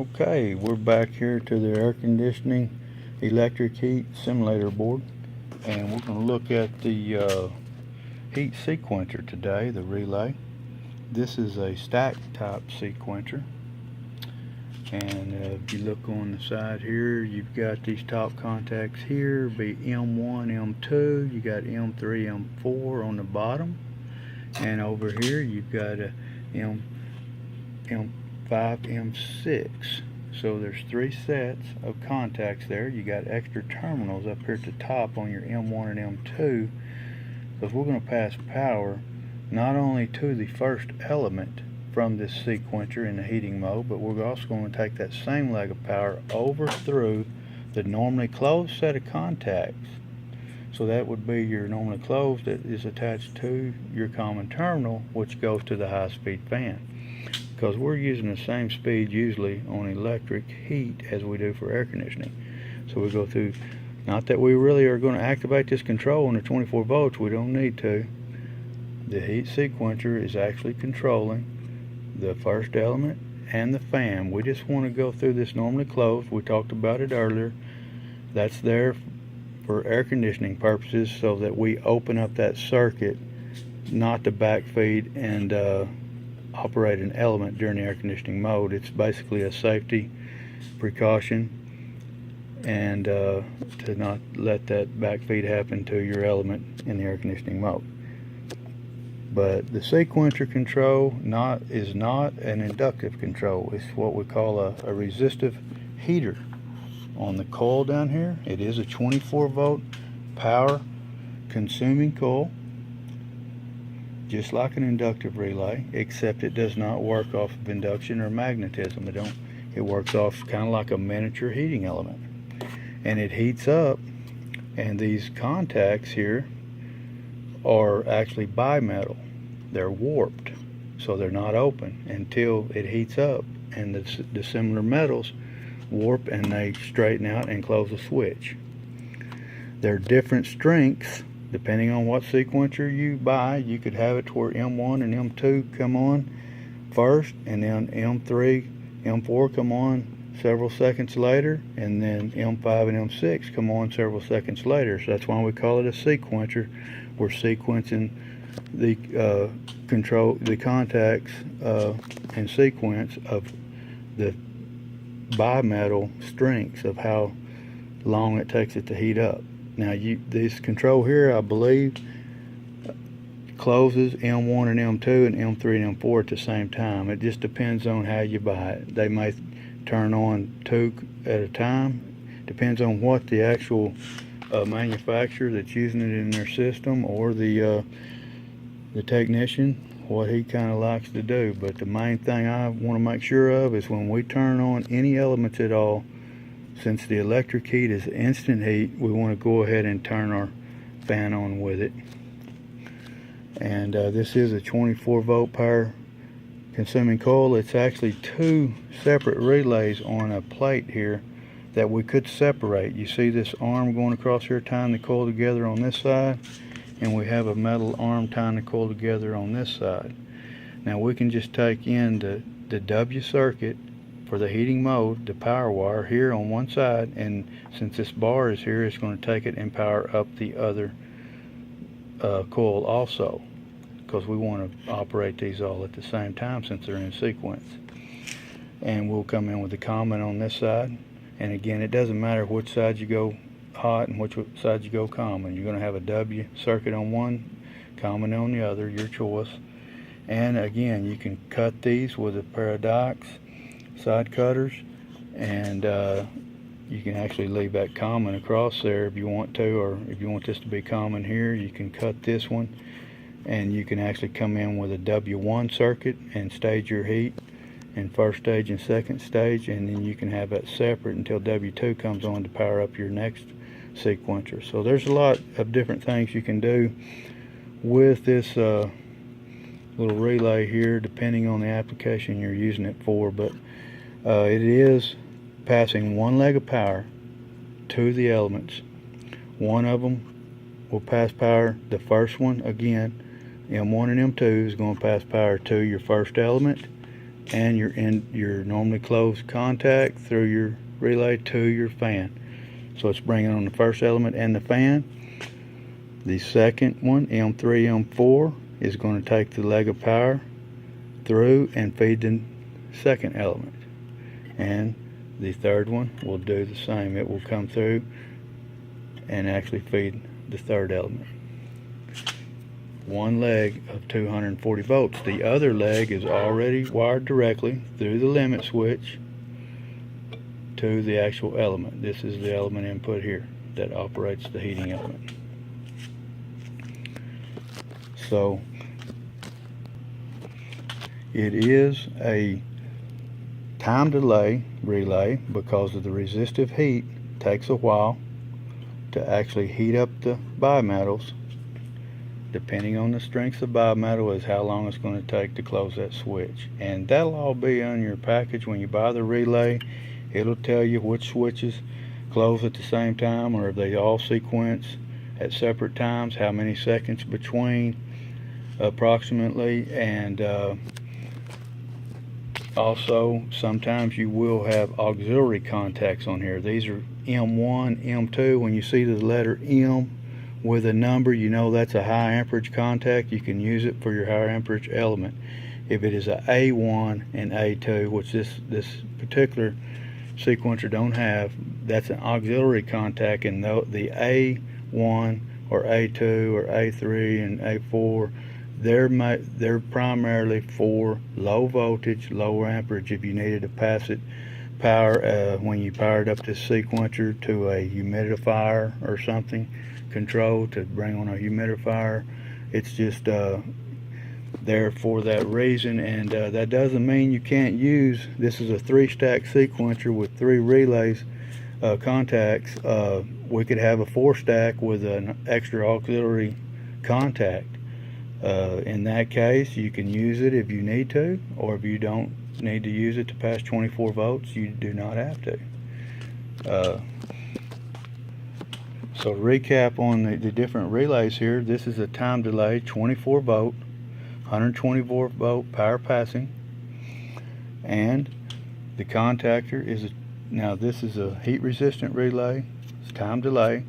Okay, we're back here to the air conditioning electric heat simulator board, and we're going to look at the heat sequencer today, the relay. This is a stack type sequencer, and if you look on the side here, you've got these top contacts here, be M1, M2, you got M3, M4 on the bottom, and over here you've got a M5, M6. So there's three sets of contacts there. You got extra terminals up here at the top on your M1 and M2, because we're going to pass power not only to the first element from this sequencer in the heating mode, but we're also going to take that same leg of power over through the normally closed set of contacts. So that would be your normally closed that is attached to your common terminal, which goes to the high-speed fan. Because we're using the same speed usually on electric heat as we do for air conditioning. So we go through, not that we really are going to activate this control on the 24 volts, we don't need to. The heat sequencer is actually controlling the first element and the fan. We just want to go through this normally closed. We talked about it earlier. That's there for air conditioning purposes so that we open up that circuit, not to backfeed and operate an element during the air conditioning mode. It's basically a safety precaution, and to not let that backfeed happen to your element in the air conditioning mode. But the sequencer control is not an inductive control. It's what we call a resistive heater. On the coil down here, it is a 24 volt power consuming coil, just like an inductive relay, except it does not work off of induction or magnetism. It works off kind of like a miniature heating element, and it heats up. And these contacts here are actually bimetal. They're warped, so they're not open until it heats up, and the dissimilar metals warp and they straighten out and close the switch. There are different strengths depending on what sequencer you buy. You could have it to where M1 and M2 come on first, and then M3, M4 come on several seconds later, and then M5 and M6 come on several seconds later. So that's why we call it a sequencer. We're sequencing the contacts in sequence of the bimetal strengths of how long it takes it to heat up. Now this control here, I believe, closes M1 and M2 and M3 and M4 at the same time. It just depends on how you buy it. They may turn on two at a time. Depends on what the actual manufacturer that's using it in their system, or the technician, what he kind of likes to do. But the main thing I want to make sure of is when we turn on any elements at all, since the electric heat is instant heat, we want to go ahead and turn our fan on with it. And this is a 24 volt power consuming coil. It's actually two separate relays on a plate here that we could separate. You see this arm going across here tying the coil together on this side, and we have a metal arm tying the coil together on this side. Now we can just take in the W circuit for the heating mode, the power wire here on one side, and since this bar is here, it's going to take it and power up the other coil also, because we want to operate these all at the same time since they're in sequence. And we'll come in with the common on this side, and again, it doesn't matter which side you go hot and which side you go common. You're going to have a W circuit on one, common on the other, your choice. And again, you can cut these with a pair of dikes, side cutters, and you can actually leave that common across there if you want to, or if you want this to be common here, you can cut this one, and you can actually come in with a W1 circuit and stage your heat in first stage and second stage, and then you can have that separate until W2 comes on to power up your next sequencer. So there's a lot of different things you can do with this little relay here, depending on the application you're using it for. But it is passing one leg of power to the elements. One of them will pass power, the first one again, M1 and M2 is going to pass power to your first element, and your normally closed contact through your relay to your fan. So it's bringing on the first element and the fan. The second one, M3, M4, is going to take the leg of power through and feed the second element. And the third one will do the same. It will come through and actually feed the third element. One leg of 240 volts. The other leg is already wired directly through the limit switch to the actual element. This is the element input here that operates the heating element. So it is a time delay relay because of the resistive heat. Takes a while to actually heat up the bimetals. Depending on the strength of bimetal is how long it's going to take to close that switch. And that'll all be on your package when you buy the relay. It'll tell you which switches close at the same time, or if they all sequence at separate times, how many seconds between approximately. And also sometimes you will have auxiliary contacts on here. These are M1, M2. When you see the letter M with a number, you know that's a high amperage contact. You can use it for your higher amperage element. If it is a A1 and A2, which this particular sequencer don't have, that's an auxiliary contact, and the A1 or A2 or A3 and A4, they're primarily for low voltage, lower amperage. If you needed to pass it power when you powered up this sequencer to a humidifier or something, control to bring on a humidifier, it's just there for that reason. And that doesn't mean you can't use, this is a 3-stack sequencer with 3 relays contacts. We could have a 4-stack with an extra auxiliary contact. In that case, you can use it if you need to, or if you don't need to use it to pass 24 volts, you do not have to. So to recap on the different relays here, this is a time delay 24 volt, 124 volt power passing, and the contactor is now this is a heat resistant relay. It's time delay.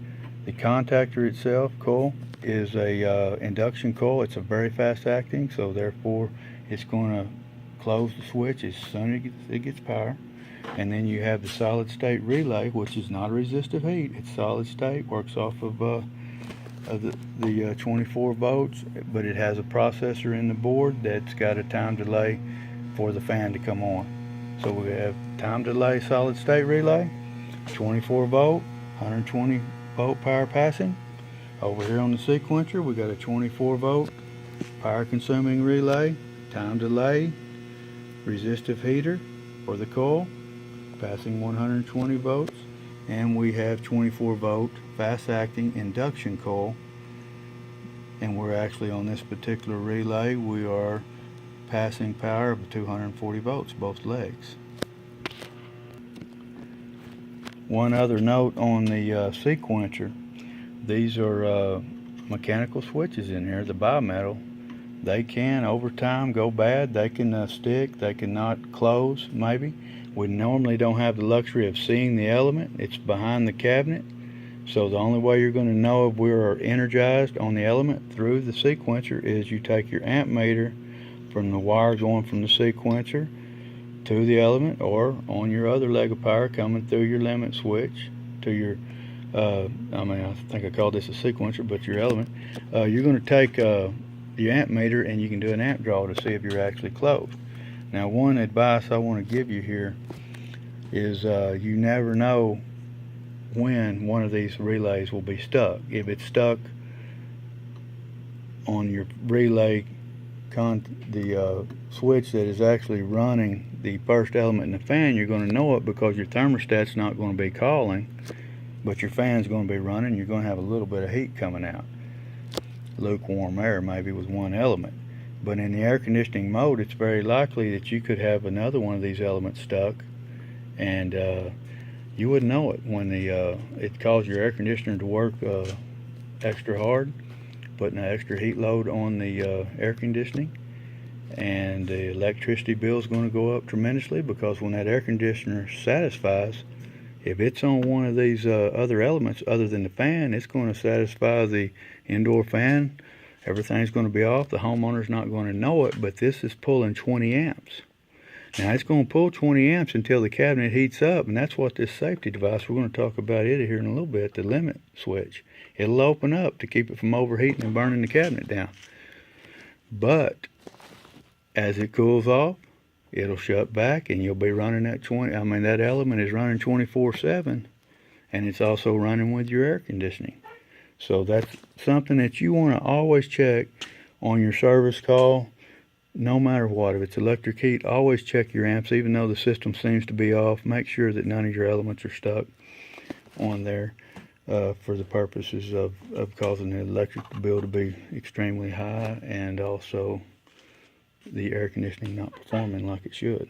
The contactor itself, coil, is a induction coil. It's a very fast acting, so therefore it's going to close the switch as soon as it gets power. And then you have the solid state relay, which is not a resistive heat. It's solid state, works off of the 24 volts, but it has a processor in the board that's got a time delay for the fan to come on. So we have time delay solid state relay, 24 volt, 120 volt power passing. Over here on the sequencer, we got a 24 volt power consuming relay, time delay, resistive heater for the coil, passing 120 volts, and we have 24 volt fast acting induction coil. And we're actually on this particular relay, we are passing power of 240 volts, both legs. One other note on the sequencer, these are mechanical switches in here, the bimetal. They can over time go bad, they can stick, they can not close maybe. We normally don't have the luxury of seeing the element, it's behind the cabinet. So the only way you're going to know if we are energized on the element through the sequencer is you take your amp meter from the wire going from the sequencer to the element, or on your other leg of power coming through your limit switch to your I think I called this a sequencer, but your element. You're going to take your amp meter and you can do an amp draw to see if you're actually closed. Now, one advice I want to give you here is you never know when one of these relays will be stuck. If it's stuck on your relay the switch that is actually running the first element in the fan, you're going to know it because your thermostat's not going to be calling, but your fan's going to be running. You're going to have a little bit of heat coming out, lukewarm air maybe with one element. But in the air conditioning mode, it's very likely that you could have another one of these elements stuck, and you wouldn't know it when it caused your air conditioner to work extra hard, putting an extra heat load on the air conditioning. and the electricity bill is going to go up tremendously, because when that air conditioner satisfies, if it's on one of these other elements other than the fan, it's going to satisfy the indoor fan. Everything's going to be off. The homeowner's not going to know it, but this is pulling 20 amps. Now, it's going to pull 20 amps until the cabinet heats up, and that's what this safety device, we're going to talk about it here in a little bit, the limit switch. It'll open up to keep it from overheating and burning the cabinet down. But as it cools off, it'll shut back, and you'll be running that that element is running 24/7, and it's also running with your air conditioning. So that's something that you want to always check on your service call. No matter what, if it's electric heat, always check your amps. Even though the system seems to be off, make sure that none of your elements are stuck on there for the purposes of causing the electric bill to be extremely high, and also the air conditioning not performing like it should.